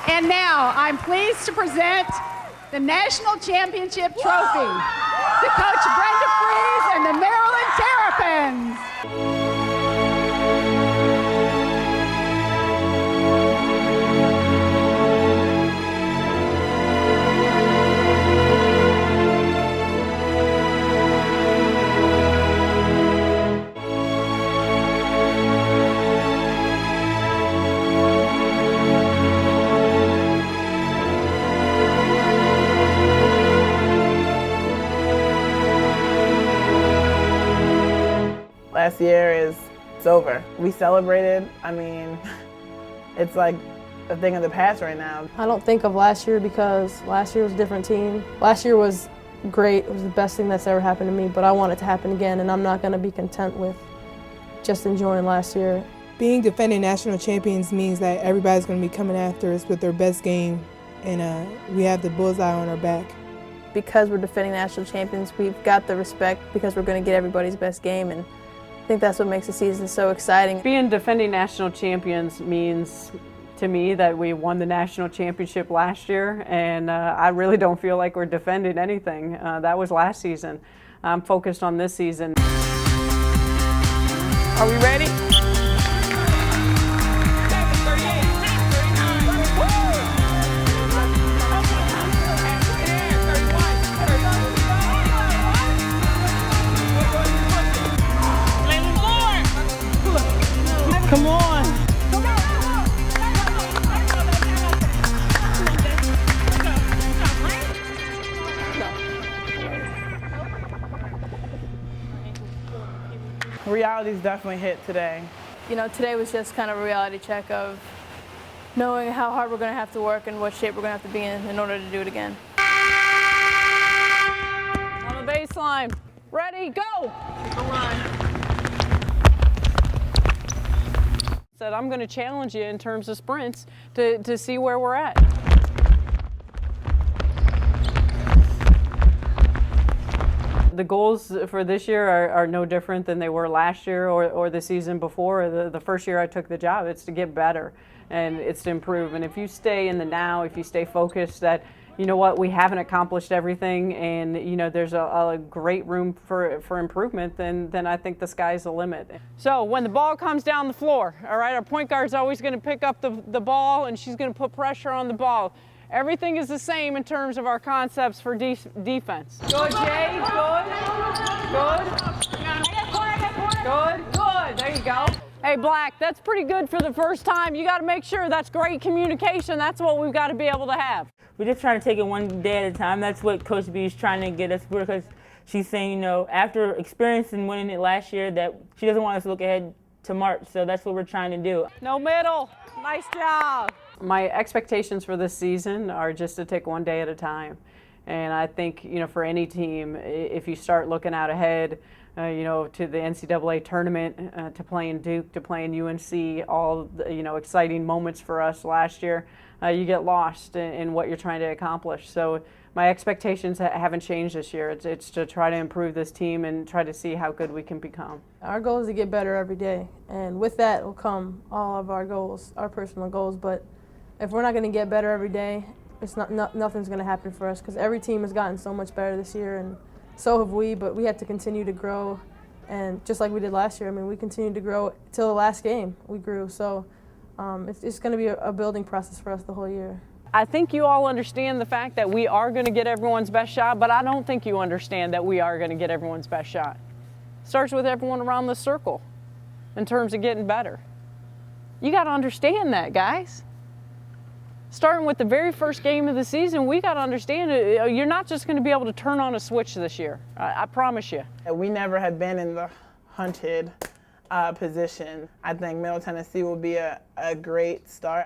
And now I'm pleased to present the National Championship Trophy to Coach Brenda Freeze and the Maryland Terrapins. Last year it's over. We celebrated. I mean, it's like a thing of the past right now. I don't think of last year because last year was a different team. Last year was great. It was the best thing that's ever happened to me, but I want it to happen again, and I'm not going to be content with just enjoying last year. Being defending national champions means that everybody's going to be coming after us with their best game, and we have the bullseye on our back. Because we're defending national champions, we've got the respect because we're going to get everybody's best game, and I think that's what makes the season so exciting. Being defending national champions means to me that we won the national championship last year, and I really don't feel like we're defending anything. That was last season. I'm focused on this season. Are we ready? Come on. Reality's definitely hit today. You know, today was just kind of a reality check of knowing how hard we're going to have to work and what shape we're going to have to be in order to do it again. On the baseline. Ready, go! Come on. Said I'm going to challenge you in terms of sprints to see where we're at. The goals for this year are no different than they were last year or the season before. The first year I took the job, it's to get better and it's to improve. And if you stay in the now, if you stay focused that, you know what, we haven't accomplished everything and, you know, there's a great room for improvement, then I think the sky's the limit. So when the ball comes down the floor, all right, our point guard's always going to pick up the ball and she's going to put pressure on the ball. Everything is the same in terms of our concepts for defense. Good, Jay, good, good, there you go. Hey, Black, that's pretty good for the first time. You got to make sure that's great communication. That's what we've got to be able to have. We're just trying to take it one day at a time. That's what Coach B is trying to get us through, because she's saying, you know, after experiencing winning it last year, that she doesn't want us to look ahead to March. So that's what we're trying to do. No middle. Nice job. My expectations for this season are just to take one day at a time. And I think, you know, for any team, if you start looking out ahead, you know, to the NCAA tournament, to playing Duke, to playing UNC, all, you know, exciting moments for us last year, you get lost in what you're trying to accomplish. So my expectations haven't changed this year. It's to try to improve this team and try to see how good we can become. Our goal is to get better every day, and with that will come all of our goals, our personal goals. But if we're not going to get better every day, it's nothing's going to happen for us, because every team has gotten so much better this year, and so have we. But we have to continue to grow, and just like we did last year, I mean, we continued to grow till the last game. We grew, so it's going to be a building process for us the whole year. I think you all understand the fact that we are going to get everyone's best shot, but I don't think you understand that we are going to get everyone's best shot. It starts with everyone around the circle in terms of getting better. You got to understand that, guys. starting with the very first game of the season, we got to understand you're not just going to be able to turn on a switch this year. I promise you. We never had been in the hunted position. I think Middle Tennessee will be a great start.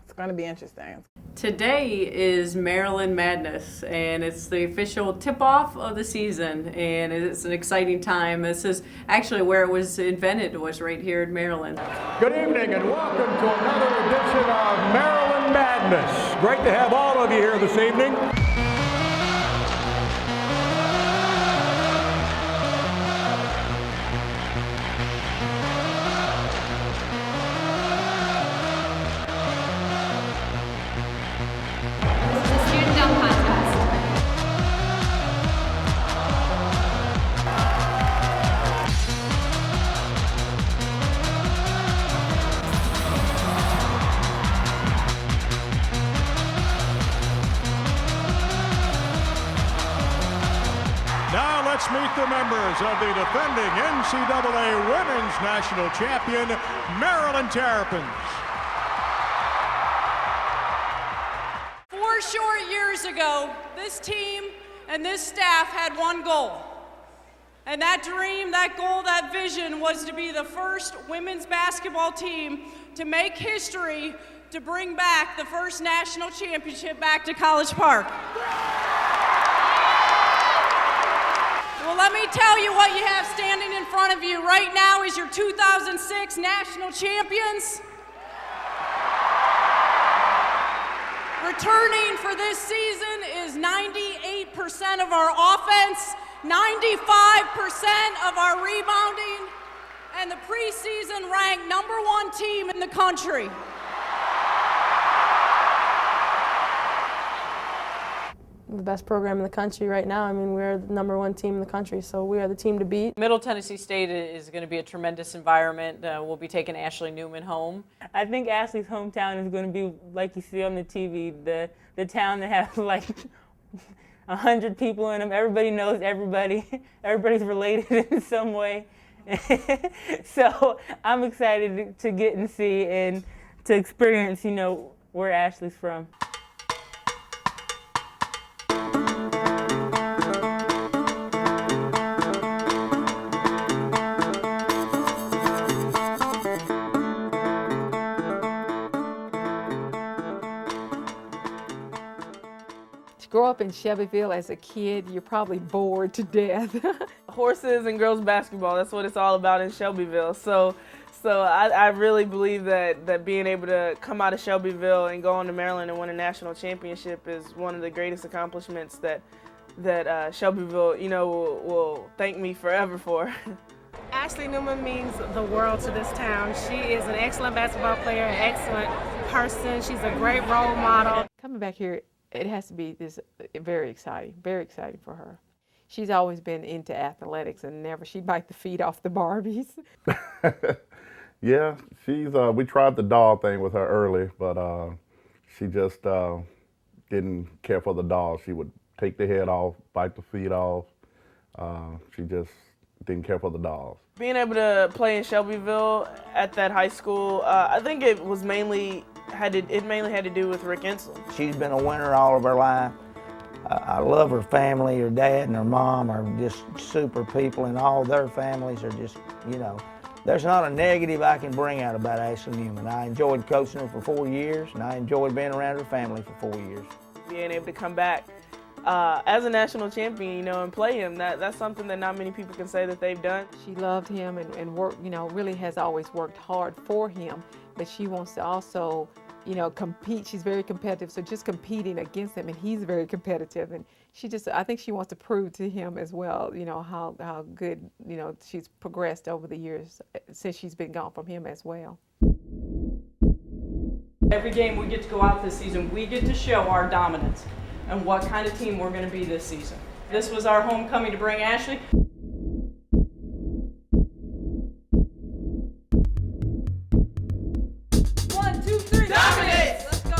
It's going to be interesting. Today is Maryland Madness, and it's the official tip-off of the season, and it's an exciting time. This is actually where it was invented, was right here in Maryland. Good evening and welcome to another edition of Maryland Madness. Great to have all of you here this evening. Now let's meet the members of the defending NCAA Women's National Champion, Maryland Terrapins. 4 short years ago, this team and this staff had one goal. And that dream, that goal, that vision was to be the first women's basketball team to make history, to bring back the first national championship back to College Park. Well, let me tell you what you have standing in front of you right now is your 2006 national champions. Returning for this season is 98% of our offense, 95% of our rebounding, and the preseason ranked #1 team in the country. The best program in the country right now. I mean, we're the #1 team in the country, so we are the team to beat. Middle Tennessee State is going to be a tremendous environment. We'll be taking Ashley Newman home. I think Ashley's hometown is going to be like you see on the TV, the town that has like 100 people in them. Everybody knows everybody. Everybody's related in some way. So I'm excited to get and see and to experience, you know, where Ashley's from. Grow up in Shelbyville as a kid, you're probably bored to death. Horses and girls basketball, that's what it's all about in Shelbyville. So I really believe that being able to come out of Shelbyville and go on to Maryland and win a national championship is one of the greatest accomplishments that Shelbyville, you know, will thank me forever for. Ashley Newman means the world to this town. She is an excellent basketball player, an excellent person. She's a great role model. Coming back here, it has to be very exciting for her. She's always been into athletics and she'd bite the feet off the Barbies. Yeah, we tried the doll thing with her early, but she just didn't care for the doll. She would take the head off, bite the feet off. She just didn't care for the dolls. Being able to play in Shelbyville at that high school, I think it mainly had to do with Rick Insel. She's been a winner all of her life. I love her family. Her dad and her mom are just super people, and all their families are just, you know, there's not a negative I can bring out about Ashley Newman. I enjoyed coaching her for 4 years, and I enjoyed being around her family for 4 years. Being able to come back as a national champion, you know, and play him, that's something that not many people can say that they've done. She loved him and worked, you know, really has always worked hard for him, but she wants to also, you know, compete. She's very competitive, so just competing against him, and he's very competitive, and I think she wants to prove to him as well, you know, how good, you know, she's progressed over the years since she's been gone from him as well. Every game we get to go out this season, we get to show our dominance and what kind of team we're going to be this season. This was our homecoming to bring Ashley. 1, 2, 3, dominate! Let's go.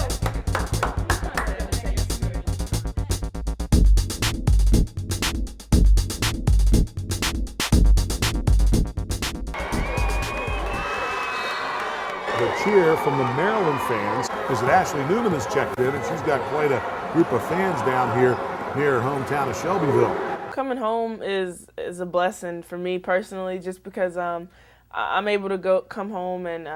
The cheer from the Maryland fans. Is that Ashley Newman has checked in, and she's got quite a group of fans down here near her hometown of Shelbyville. Coming home is a blessing for me personally, just because I'm able to come home and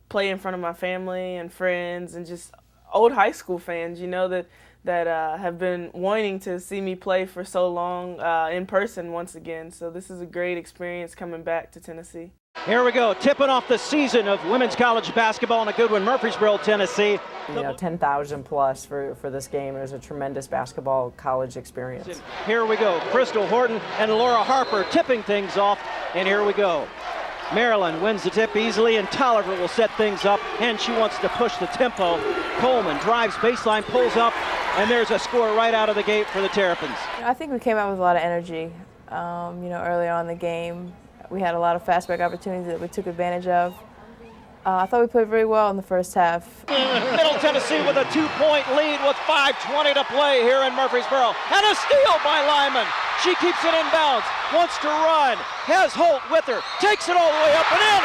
play in front of my family and friends and just old high school fans, you know, that have been wanting to see me play for so long in person once again. So this is a great experience coming back to Tennessee. Here we go, tipping off the season of women's college basketball in a good one, Murfreesboro, Tennessee. You know, 10,000 plus for this game. It was a tremendous basketball college experience. Here we go, Crystal Horton and Laura Harper tipping things off, and here we go. Maryland wins the tip easily, and Tolliver will set things up, and she wants to push the tempo. Coleman drives baseline, pulls up, and there's a score right out of the gate for the Terrapins. I think we came out with a lot of energy. You know, early on in the game, we had a lot of fast break opportunities that we took advantage of. I thought we played very well in the first half. Middle Tennessee with a 2-point lead with 5:20 to play here in Murfreesboro. And a steal by Lyman. She keeps it in bounds, wants to run, has Holt with her, takes it all the way up and in,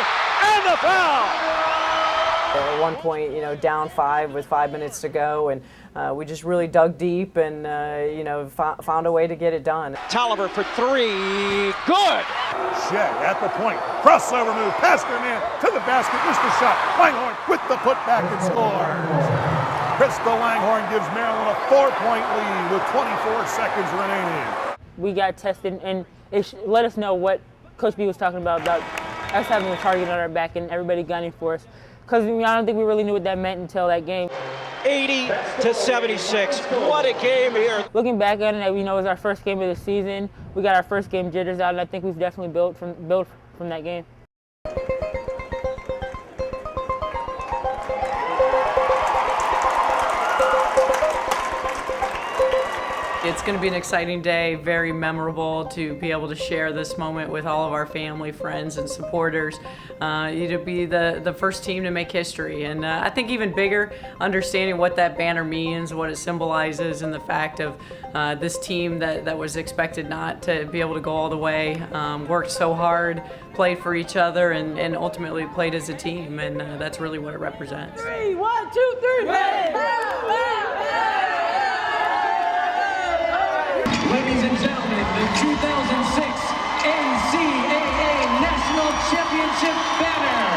and the foul! At one point, you know, down 5 with 5 minutes to go, and we just really dug deep and, you know, found a way to get it done. Tolliver for 3, good! Shea at the point, crossover move, past her man, to the basket, missed the shot. Langhorn with the putback and scores. Crystal Langhorn gives Maryland a 4-point lead with 24 seconds remaining. We got tested, and it let us know what Coach B was talking about us having a target on our back and everybody gunning for us. Because I don't think we really knew what that meant until that game. 80-76. What a game here. Looking back at it, you know, it was our first game of the season. We got our first game jitters out, and I think we've definitely built from that game. It's going to be an exciting day, very memorable to be able to share this moment with all of our family, friends, and supporters. To be the first team to make history. And I think even bigger, understanding what that banner means, what it symbolizes, and the fact of this team that was expected not to be able to go all the way, worked so hard, played for each other, and ultimately played as a team. And that's really what it represents. 3, 1, 2, 3, ready! Ladies and gentlemen, the 2006 NCAA National Championship banner.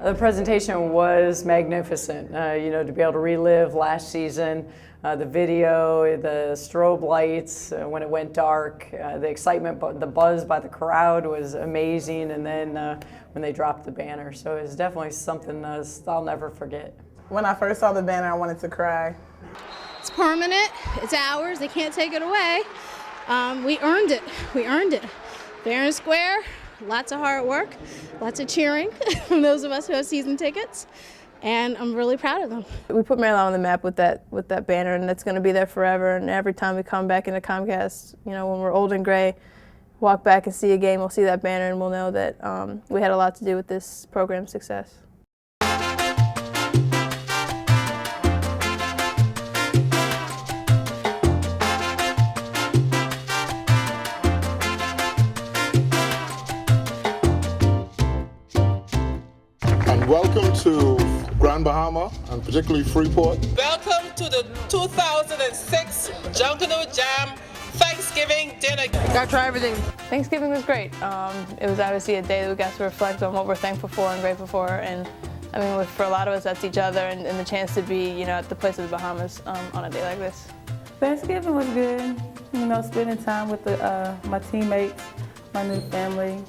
The presentation was magnificent. You know, to be able to relive last season, the video, the strobe lights, when it went dark, the excitement, the buzz by the crowd was amazing, and then when they dropped the banner. So it was definitely something I'll never forget. When I first saw the banner, I wanted to cry. It's permanent, it's ours, they can't take it away. We earned it, fair and square, lots of hard work, lots of cheering from those of us who have season tickets. And I'm really proud of them. We put Maryland on the map with that banner, and that's going to be there forever. And every time we come back into Comcast, you know, when we're old and gray, walk back and see a game, we'll see that banner, and we'll know that we had a lot to do with this program's success. And welcome to Grand Bahama, and particularly Freeport. Welcome to the 2006 Junkanoo Jam Thanksgiving dinner. Got to try everything. Thanksgiving was great. It was obviously a day that we got to reflect on what we're thankful for and grateful for. And I mean, for a lot of us, that's each other and the chance to be, you know, at the place of the Bahamas on a day like this. Thanksgiving was good. You know, spending time with my teammates, my new family.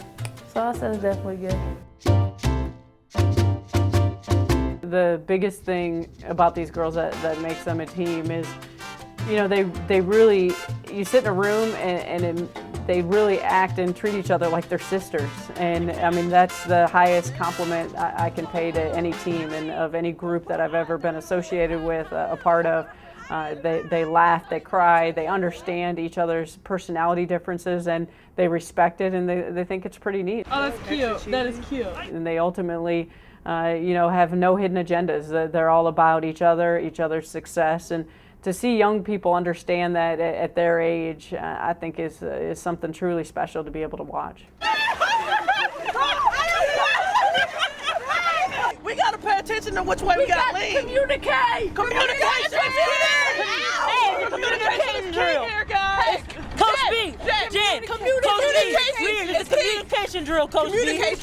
So I said it's definitely good. The biggest thing about these girls that makes them a team is, you know, they really, you sit in a room and they really act and treat each other like they're sisters. And I mean, that's the highest compliment I can pay to any team and of any group that I've ever been associated with, a part of. They laugh, they cry, they understand each other's personality differences, and they respect it, and they think it's pretty neat. Oh, that's cute. That is cute. And they ultimately, you know, have no hidden agendas. They're all about each other, each other's success, and to see young people understand that at their age, I think is something truly special to be able to watch. We gotta pay attention to which way we gotta lean. Communicate! Communication! Hey, communication drill here, guys! Coach B! Jen! Communication! It's a communication drill, Coach B.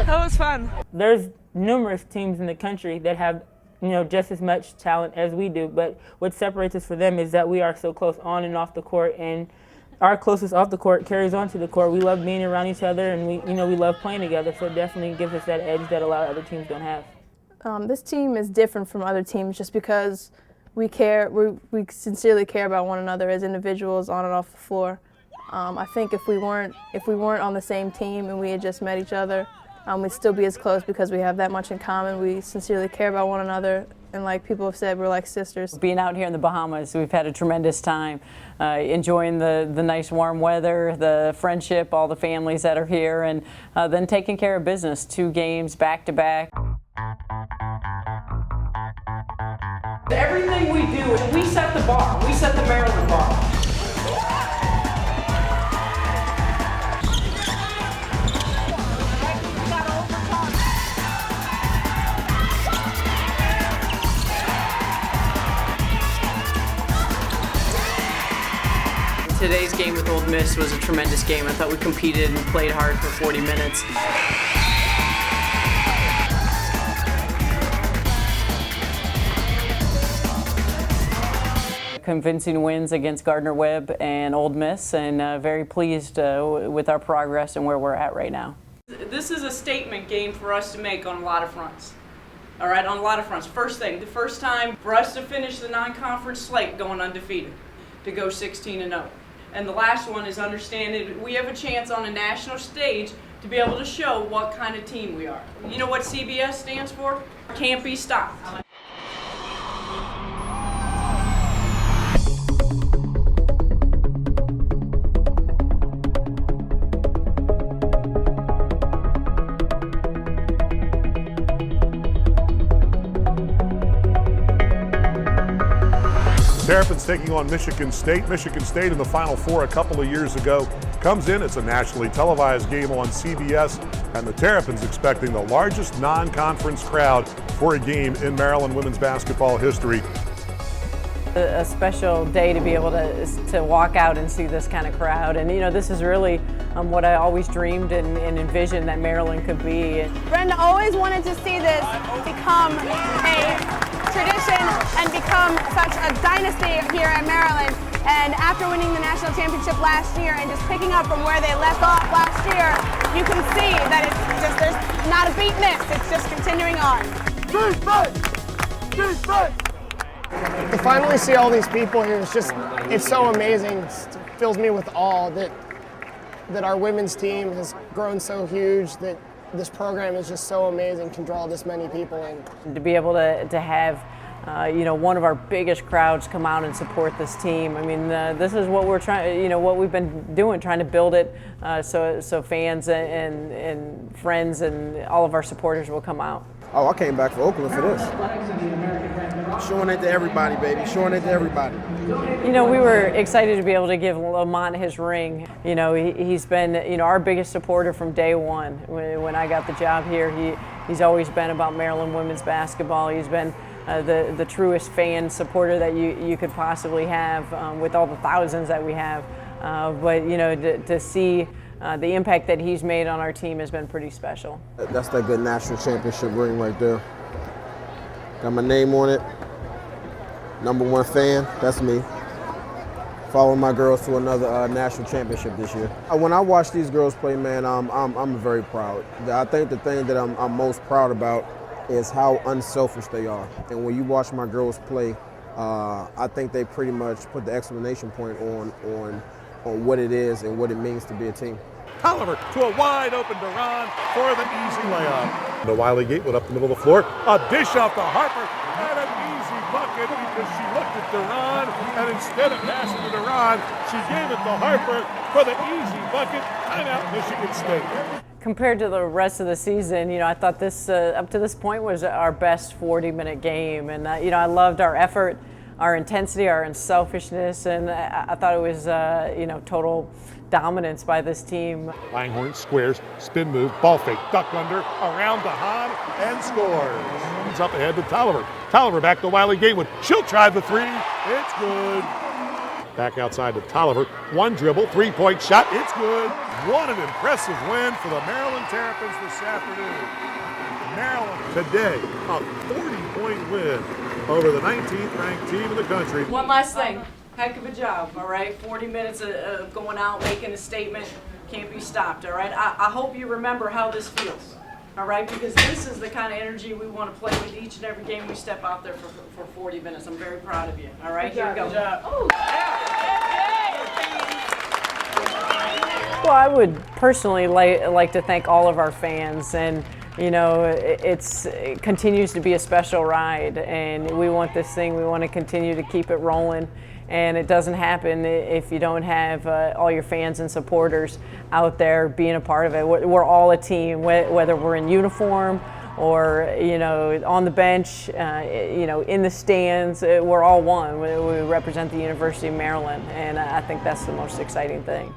That was fun. There's numerous teams in the country that have, just as much talent as we do, but what separates us from them is that we are so close on and off the court, and our closest off the court carries on to the court. We love being around each other, and we love playing together, so it definitely gives us that edge that a lot of other teams don't have. This team is different from other teams just because we care. We sincerely care about one another as individuals on and off the floor. I think if we weren't on the same team and we had just met each other, we'd still be as close because we have that much in common. We sincerely care about one another, and like people have said, we're like sisters. Being out here in the Bahamas, we've had a tremendous time, enjoying the nice warm weather, the friendship, all the families that are here, and then taking care of business. 2 games back to back. Everything we do, we set the bar. We set the Maryland bar. Today's game with Ole Miss was a tremendous game. I thought we competed and played hard for 40 minutes. Convincing wins against Gardner-Webb and Ole Miss, and very pleased with our progress and where we're at right now. This is a statement game for us to make on a lot of fronts. All right, on a lot of fronts. First thing, the first time for us to finish the non-conference slate going undefeated, to go 16-0. And the last one is understanding we have a chance on a national stage to be able to show what kind of team we are. You know what CBS stands for? Can't be stopped. Terrapins taking on Michigan State. Michigan State in the Final Four a couple of years ago comes in. It's a nationally televised game on CBS, and the Terrapins expecting the largest non-conference crowd for a game in Maryland women's basketball history. A special day to be able to walk out and see this kind of crowd, and this is really what I always dreamed and envisioned that Maryland could be. Brenda always wanted to see this become a tradition and become such a dynasty here at Maryland. And after winning the national championship last year and just picking up from where they left off last year, you can see that there's not a beat missed. It's just continuing on. To finally see all these people here it's so amazing. It fills me with awe that our women's team has grown so huge, that this program is just so amazing, can draw this many people in. To be able to have one of our biggest crowds come out and support this team. I mean, this is what we're trying, what we've been doing, trying to build it so fans and friends and all of our supporters will come out. Oh, I came back for Oakland for this. Showing it to everybody, baby. Showing it to everybody. We were excited to be able to give Lamont his ring. He's been, our biggest supporter from day one. When I got the job here, he's always been about Maryland women's basketball. He's been the truest fan supporter that you could possibly have with all the thousands that we have. But to see the impact that he's made on our team has been pretty special. That's that good national championship ring right there. Got my name on it. #1 fan, that's me. Following my girls to another national championship this year. When I watch these girls play, man, I'm very proud. I think the thing that I'm most proud about is how unselfish they are. And when you watch my girls play, I think they pretty much put the exclamation point on what it is and what it means to be a team. Tolliver to a wide open Duran for the easy layup. The Wiley Gatewood up the middle of the floor. A dish off to Harper and an easy bucket because she looked at Duran, and instead of passing to Duran, she gave it to Harper for the easy bucket. Timeout, Michigan State. Compared to the rest of the season, I thought this up to this point was our best 40-minute game, and I loved our effort, our intensity, our unselfishness, and I thought it was total dominance by this team. Langhorn squares, spin move, ball fake, duck under, around to Hahn, and scores. He's up ahead to Tolliver. Tolliver back to Wiley Gatewood. She'll try the three. It's good. Back outside to Tolliver. One dribble, three-point shot. It's good. What an impressive win for the Maryland Terrapins this afternoon. Maryland today, a 40-point win over the 19th ranked team in the country. One last thing. Heck of a job, all right? 40 minutes of going out, making a statement, can't be stopped, all right? I hope you remember how this feels, all right? Because this is the kind of energy we want to play with each and every game we step out there for 40 minutes. I'm very proud of you, all right? Here we go. Well, I would personally like to thank all of our fans, and it continues to be a special ride, and we want to continue to keep it rolling. And it doesn't happen if you don't have all your fans and supporters out there being a part of it. We're all a team, whether we're in uniform or on the bench, in the stands. We're all one. We represent the University of Maryland, and I think that's the most exciting thing.